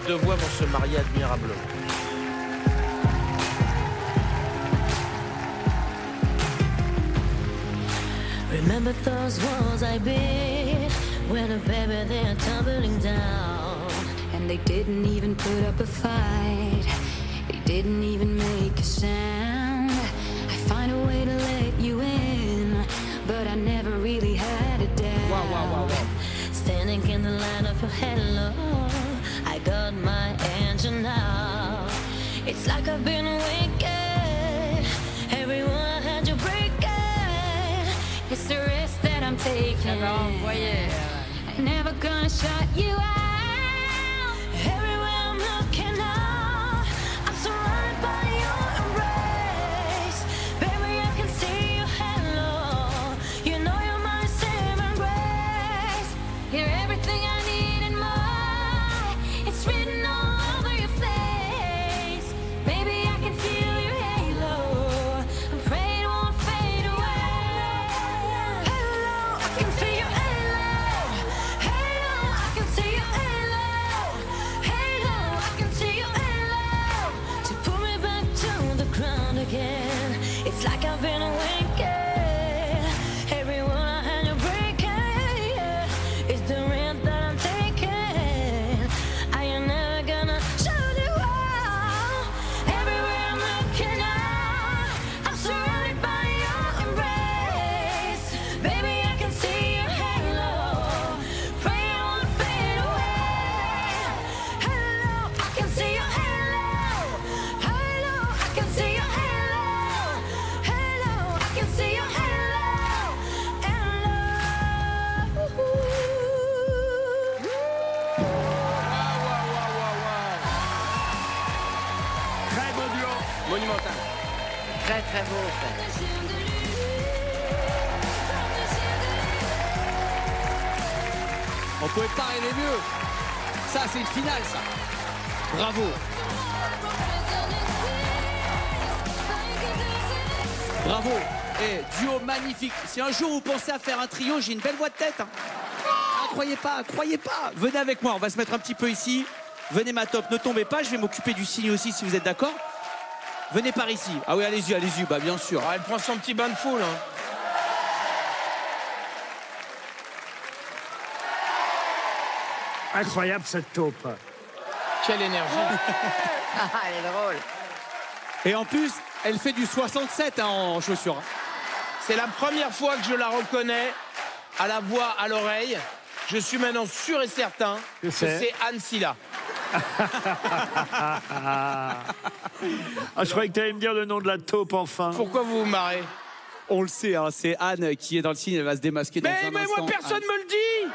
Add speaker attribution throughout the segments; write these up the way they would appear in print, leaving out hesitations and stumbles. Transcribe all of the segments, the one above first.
Speaker 1: deux voix vont se marier admirablement.
Speaker 2: Remember those walls I built when a baby they're tumbling down, and they didn't even put up a fight. They didn't even make a sound. I find a way to let you in, but I never really had a doubt.
Speaker 1: Wow, wow, wow, wow.
Speaker 2: Standing in the line of your hello, I got my engine now. It's like I've been wicked. Everyone I had you breaking. It's the risk that I'm taking. I'm never gonna shut you out. Everywhere I'm looking now, I'm surrounded by your embrace. Baby, I can see your halo. You know you're my saving grace. You're everything I need and more. It's written all over your face. Baby, I can feel your halo. I'm afraid it won't fade away. Halo, I can feel your halo. Halo, I can see your halo. Halo, I can see your halo. To pull me back to the ground again. It's like I've been awakened. Everyone I had you breaking. It's the rent that I'm taking. I am never gonna shut you out. Everywhere I'm looking now, I'm surrounded by your embrace. Baby, I can see your halo. Pray it won't fade away. Halo, I can see your halo. Halo, I can see your halo. Halo, I can see your halo.
Speaker 3: Très beau duo.
Speaker 1: Monumental.
Speaker 4: Très très beau.
Speaker 5: On pouvait pas rêver mieux. Ça, c'est une finale, ça. Bravo. Bravo. Et duo magnifique. Si un jour vous pensez à faire un trio, j'ai une belle voix de tête. Hein. Ah, croyez pas, croyez pas. Venez avec moi, on va se mettre un petit peu ici. Venez ma top, ne tombez pas, je vais m'occuper du signe aussi si vous êtes d'accord. Venez par ici. Ah oui, allez-y, allez-y, bah bien sûr.
Speaker 1: Ah, elle prend son petit bain de foule. Hein.
Speaker 3: Incroyable cette taupe.
Speaker 1: Quelle énergie.
Speaker 4: Ah, elle est drôle.
Speaker 5: Et en plus, elle fait du 67 hein, en chaussures.
Speaker 1: C'est la première fois que je la reconnais à la voix, à l'oreille. Je suis maintenant sûr et certain que c'est Anne Silla.
Speaker 3: Ah, je croyais que tu allais me dire le nom de la taupe enfin.
Speaker 1: Pourquoi vous vous marrez?
Speaker 5: On le sait, hein, c'est Anne qui est dans le signe, elle va se démasquer dans un instant.
Speaker 1: Mais moi, personne
Speaker 5: Anne.
Speaker 1: me le dit.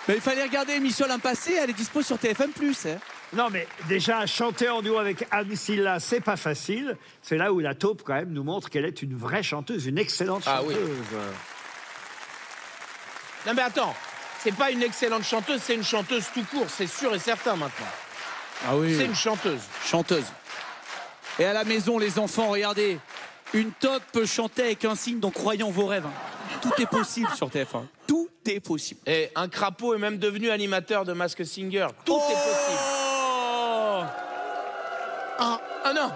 Speaker 5: Mais il fallait regarder l'émission l'an passé, elle est dispo sur TF1+. Hein.
Speaker 3: Non, mais déjà, chanter en duo avec Anne Silla, c'est pas facile. C'est là où la taupe, quand même, nous montre qu'elle est une vraie chanteuse, une excellente chanteuse.
Speaker 1: Oui. Non, mais attends, c'est pas une excellente chanteuse, c'est une chanteuse tout court, c'est sûr et certain maintenant.
Speaker 5: Ah oui.
Speaker 1: C'est une chanteuse.
Speaker 5: Chanteuse. Et à la maison, les enfants, regardez. Une top peut chanter avec un signe, donc croyons vos rêves. Hein. Tout est possible sur TF1. Tout est possible.
Speaker 1: Et un crapaud est même devenu animateur de Masked Singer. Tout est possible. Ah non.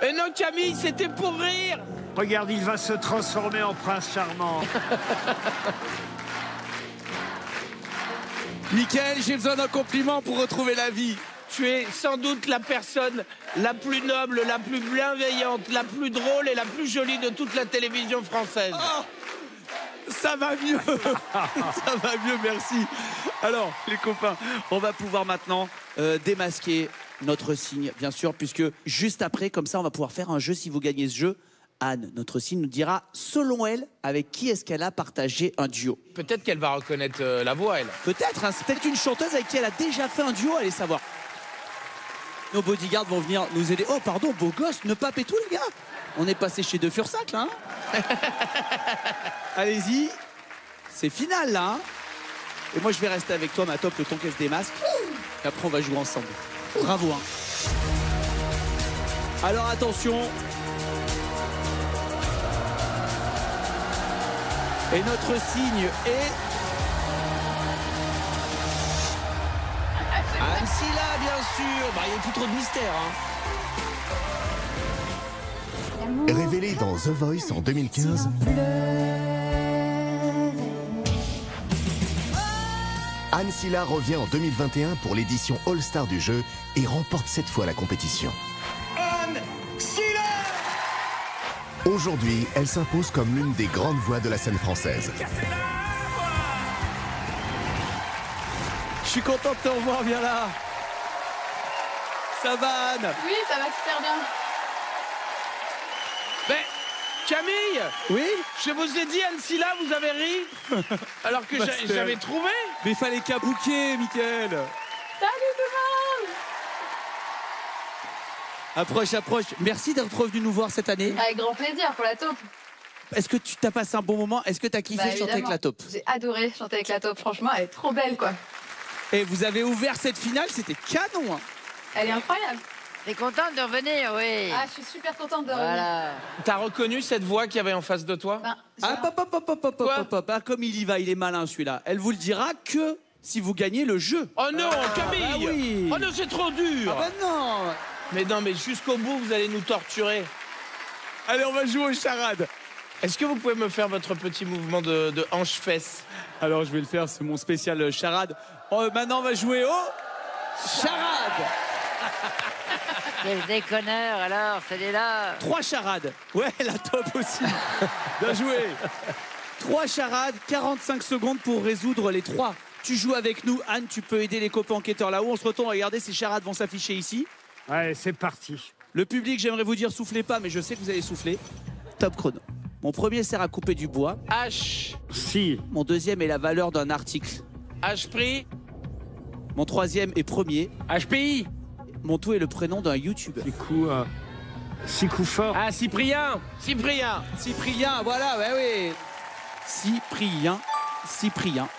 Speaker 1: Et non, Camille, c'était pour rire.
Speaker 3: Regarde, il va se transformer en prince charmant.
Speaker 5: Mickaël, j'ai besoin d'un compliment pour retrouver la vie.
Speaker 1: Tu es sans doute la personne la plus noble, la plus bienveillante, la plus drôle et la plus jolie de toute la télévision française.
Speaker 5: Oh, ça va mieux. Ça va mieux, merci. Alors, les copains, on va pouvoir maintenant démasquer notre signe, bien sûr, puisque juste après, comme ça, on va pouvoir faire un jeu. Si vous gagnez ce jeu, Anne, notre signe, nous dira, selon elle, avec qui est-ce qu'elle a partagé un duo.
Speaker 1: Peut-être qu'elle va reconnaître la voix, elle.
Speaker 5: Peut-être, hein, c'est peut-être une chanteuse avec qui elle a déjà fait un duo, allez savoir. Nos bodyguards vont venir nous aider. Oh, pardon, beau gosse, ne pas tout, les gars. On est passé chez De Fursac, là. Hein. Allez-y. C'est final, là. Hein. Et moi, je vais rester avec toi, ma top, le temps qu'elle se démasque. Et après, on va jouer ensemble. Bravo, hein. Alors, attention. Et notre signe est... Anne Silla, bien sûr. Bah, il n'y a plus trop de mystère. Hein.
Speaker 6: Révélée dans The Voice en 2015, Anne Silla revient en 2021 pour l'édition All-Star du jeu et remporte cette fois la compétition.
Speaker 1: Anne Silla.
Speaker 6: Aujourd'hui, elle s'impose comme l'une des grandes voix de la scène française.
Speaker 5: Je suis content de te revoir, viens là. Ça va, Anne?
Speaker 7: Oui, ça va super bien.
Speaker 1: Mais Camille,
Speaker 5: Oui?
Speaker 1: je vous ai dit Anne Silla, vous avez ri alors que j'avais trouvé.
Speaker 5: Mais il fallait cabouquer, Mickaël.
Speaker 7: Salut tout le monde.
Speaker 5: Approche, approche. Merci d'être revenu nous voir cette année.
Speaker 7: Avec grand plaisir pour la taupe.
Speaker 5: Est-ce que tu t'as passé un bon moment? Est-ce que tu as kiffé chanter avec
Speaker 7: Évidemment.
Speaker 5: la taupe?
Speaker 7: J'ai adoré chanter avec la taupe. Franchement, elle est trop belle, quoi.
Speaker 5: Et vous avez ouvert cette finale, c'était canon. Hein.
Speaker 7: Elle est incroyable.
Speaker 4: T'es contente de revenir, oui.
Speaker 7: Ah, je suis super contente de revenir.
Speaker 4: Voilà.
Speaker 1: T'as reconnu cette voix qu'il y avait en face de toi?
Speaker 7: Ben,
Speaker 5: Ah, pop. Ah, comme il y va, il est malin celui-là. Elle vous le dira que si vous gagnez le jeu.
Speaker 1: Oh non, Camille.
Speaker 5: bah oui.
Speaker 1: Oh non, c'est trop dur.
Speaker 5: Ah bah non.
Speaker 1: Mais non, mais jusqu'au bout, vous allez nous torturer.
Speaker 5: Allez, on va jouer aux charades.
Speaker 1: Est-ce que vous pouvez me faire votre petit mouvement de hanche-fesse?
Speaker 5: Alors, je vais le faire, c'est mon spécial charade. Oh, maintenant, on va jouer aux charades.
Speaker 4: Quel déconneur, alors, celui-là.
Speaker 5: 3 charades. Ouais, la top aussi. Bien joué. 3 charades, 45 secondes pour résoudre les 3. Tu joues avec nous, Anne, tu peux aider les copains enquêteurs là-haut. On se retourne, regardez, ces charades vont s'afficher ici.
Speaker 3: Ouais, c'est parti.
Speaker 5: Le public, j'aimerais vous dire, soufflez pas, mais je sais que vous allez souffler. Top chrono. Mon premier sert à couper du bois.
Speaker 1: H.
Speaker 3: Si.
Speaker 5: Mon deuxième est la valeur d'un article.
Speaker 1: H prix.
Speaker 5: Mon troisième est premier.
Speaker 1: HPI.
Speaker 5: Mon tout est le prénom d'un youtubeur.
Speaker 3: Six coups forts.
Speaker 1: Ah, Cyprien. Cyprien.
Speaker 5: Cyprien, voilà, ouais, oui. Cyprien.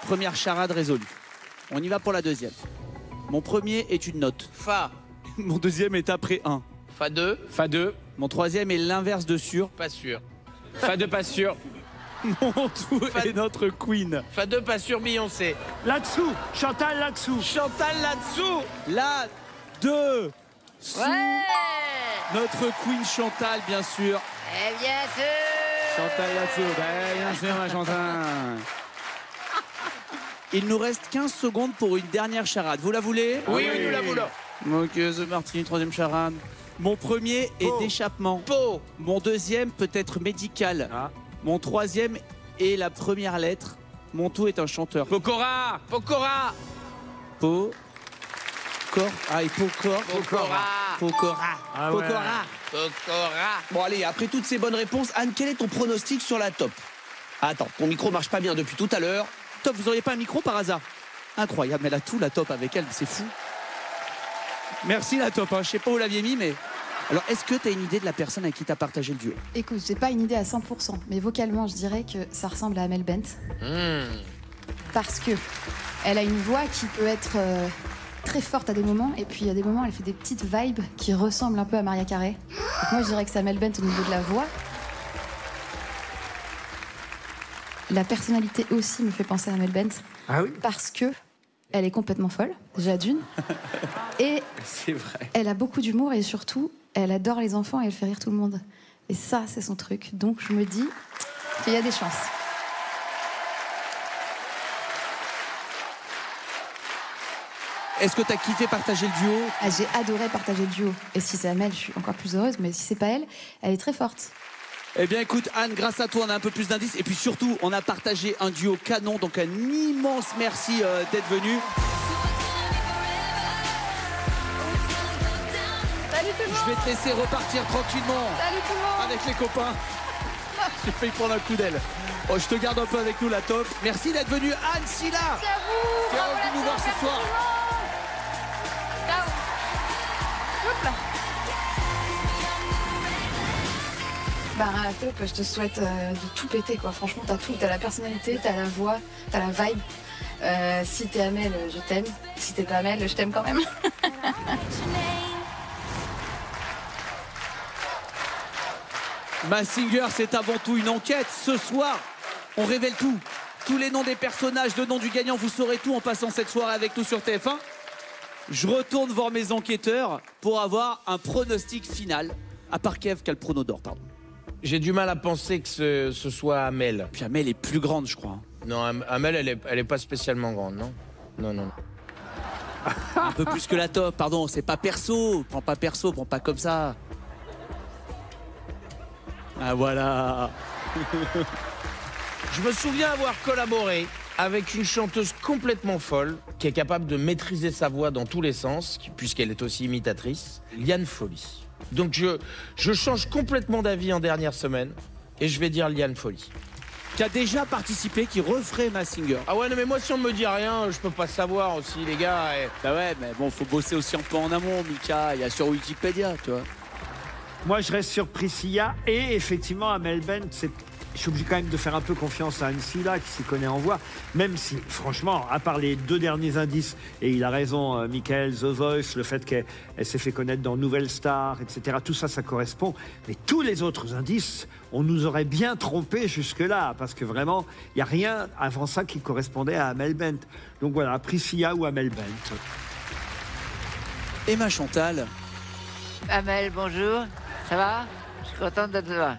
Speaker 5: Première charade résolue. On y va pour la deuxième. Mon premier est une note.
Speaker 1: Fa.
Speaker 5: Mon deuxième est après 1.
Speaker 1: Fa 2. Fa 2.
Speaker 5: Mon troisième est l'inverse de sûr.
Speaker 1: Pas sûr. Fa 2, pas sûr.
Speaker 5: Mon tout est notre queen.
Speaker 1: Fa 2, pas sûr, Beyoncé.
Speaker 3: Là-dessous. Chantal là-dessous.
Speaker 1: Chantal là-dessous.
Speaker 5: La 2.
Speaker 4: Ouais.
Speaker 5: Notre queen Chantal, bien sûr.
Speaker 4: Eh bien sûr.
Speaker 5: Chantal là-dessous. Ben, bien sûr, ma Chantal. Il nous reste 15 secondes pour une dernière charade. Vous la voulez?
Speaker 1: Oui, nous la voulons.
Speaker 5: Ok, c'est parti, troisième charade. Mon premier est d'échappement.
Speaker 1: Po.
Speaker 5: Mon deuxième peut être médical.
Speaker 3: Ah.
Speaker 5: Mon troisième est la première lettre. Mon tout est un chanteur.
Speaker 1: Pokora. Pokora.
Speaker 5: Po. Cor. Ah, et Pokora.
Speaker 1: Pokora.
Speaker 5: Pokora.
Speaker 3: Ah ouais.
Speaker 5: Pokora.
Speaker 1: Pokora.
Speaker 8: Bon allez, après toutes ces bonnes réponses, Anne, quel est ton pronostic sur la top? Attends, ton micro marche pas bien depuis tout à l'heure.
Speaker 5: Top, vous auriez pas un micro par hasard? Incroyable, elle a tout la top avec elle, c'est fou. Merci la top, hein. Je sais pas où vous l'aviez mis, mais... Alors, est-ce que tu as une idée de la personne avec qui tu as partagé le duo?
Speaker 9: Écoute, j'ai pas une idée à 100%, mais vocalement, je dirais que ça ressemble à Amel Bent. Parce que elle a une voix qui peut être très forte à des moments, et puis à des moments, elle fait des petites vibes qui ressemblent un peu à Maria Carey. Donc moi, je dirais que c'est Amel Bent au niveau de la voix. La personnalité aussi me fait penser à Amel Bent.
Speaker 3: Ah oui?
Speaker 9: Parce que elle est complètement folle, déjà d'une. Et
Speaker 3: C'est vrai.
Speaker 9: elle a beaucoup d'humour et surtout, elle adore les enfants et elle fait rire tout le monde. Et ça, c'est son truc. Donc je me dis qu'il y a des chances.
Speaker 5: Est-ce que tu as kiffé partager le duo?
Speaker 9: Ah, j'ai adoré partager le duo. Et si c'est Amel, je suis encore plus heureuse. Mais si c'est pas elle, elle est très forte.
Speaker 5: Eh bien écoute Anne, grâce à toi on a un peu plus d'indices et puis surtout on a partagé un duo canon, donc un immense merci d'être venu.
Speaker 7: Salut tout le monde.
Speaker 5: Je vais te laisser repartir tranquillement
Speaker 7: Salut tout le monde.
Speaker 5: avec les copains. J'ai failli prendre un coup d'aile. Oh, je te garde un peu avec nous la top. Merci d'être venu Anne Silla.
Speaker 7: Merci à vous.
Speaker 5: Qui est
Speaker 7: Bravo,
Speaker 5: revenue
Speaker 7: la
Speaker 5: nous voir
Speaker 7: taupe,
Speaker 5: ce
Speaker 7: merci
Speaker 5: soir.
Speaker 7: tout le monde. Ciao. Hop là. Bah, la taupe, je te souhaite de tout péter, quoi. Franchement, t'as tout. T'as la personnalité, t'as la voix, t'as la vibe. Si t'es Amel, je t'aime. Si t'es pas Amel, je t'aime quand même.
Speaker 5: Masked Singer, c'est avant tout une enquête. Ce soir, on révèle tout. Tous les noms des personnages, le nom du gagnant, vous saurez tout en passant cette soirée avec nous sur TF1. Je retourne voir mes enquêteurs pour avoir un pronostic final. À part Kev, qui a le prono d'or, pardon.
Speaker 1: J'ai du mal à penser que ce soit Amel.
Speaker 5: Puis Amel est plus grande, je crois.
Speaker 1: Non, Amel, elle est pas spécialement grande, non. Non.
Speaker 5: Un peu plus que la top, pardon, c'est pas perso. Prends pas perso, prends pas comme ça. Ah voilà.
Speaker 1: Je me souviens avoir collaboré avec une chanteuse complètement folle, qui est capable de maîtriser sa voix dans tous les sens, puisqu'elle est aussi imitatrice, Liane Folly. Donc je change complètement d'avis en dernière semaine, et je vais dire Liane Folly.
Speaker 5: Qui a déjà participé, qui referait Masked Singer.
Speaker 1: Ah ouais, non, mais moi, si on me dit rien, je peux pas savoir aussi, les gars.
Speaker 5: Bah ouais, mais bon, faut bosser aussi un peu en amont, Mika. Il y a sur Wikipédia, tu vois.
Speaker 3: Moi, je reste sur Priscilla et effectivement, Amel Bent, je suis obligé quand même de faire un peu confiance à Ancilla qui s'y connaît en voix, même si, franchement, à part les 2 derniers indices, et il a raison, Michael, The Voice, le fait qu'elle s'est fait connaître dans Nouvelle Star, etc., tout ça, ça correspond. Mais tous les autres indices, on nous aurait bien trompé jusque-là, parce que vraiment, il n'y a rien avant ça qui correspondait à Amel Bent. Donc voilà, Priscilla ou Amel Bent.
Speaker 5: Emma Chantal.
Speaker 4: Amel, bonjour. Ça va? Je suis contente de te voir.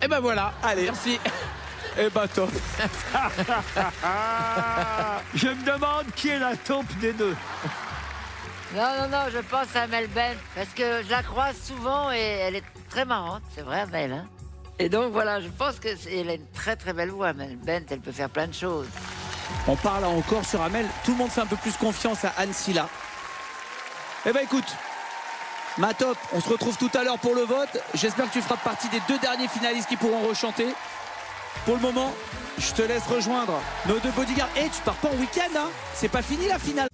Speaker 1: Et ben voilà,
Speaker 5: allez,
Speaker 1: merci.
Speaker 5: Et bah top.
Speaker 3: Je me demande qui est la taupe des deux.
Speaker 4: Non, je pense à Amel Bent, parce que je la croise souvent et elle est très marrante, c'est vrai, Amel. Hein, et donc voilà, je pense qu'elle a une très très belle voix, Amel Bent, elle peut faire plein de choses.
Speaker 5: On parle encore sur Amel, tout le monde fait un peu plus confiance à Ancilla. Eh ben écoute, ma top, on se retrouve tout à l'heure pour le vote. J'espère que tu feras partie des 2 derniers finalistes qui pourront rechanter. Pour le moment, je te laisse rejoindre nos 2 bodyguards. Et tu pars pas en week-end, hein? C'est pas fini la finale.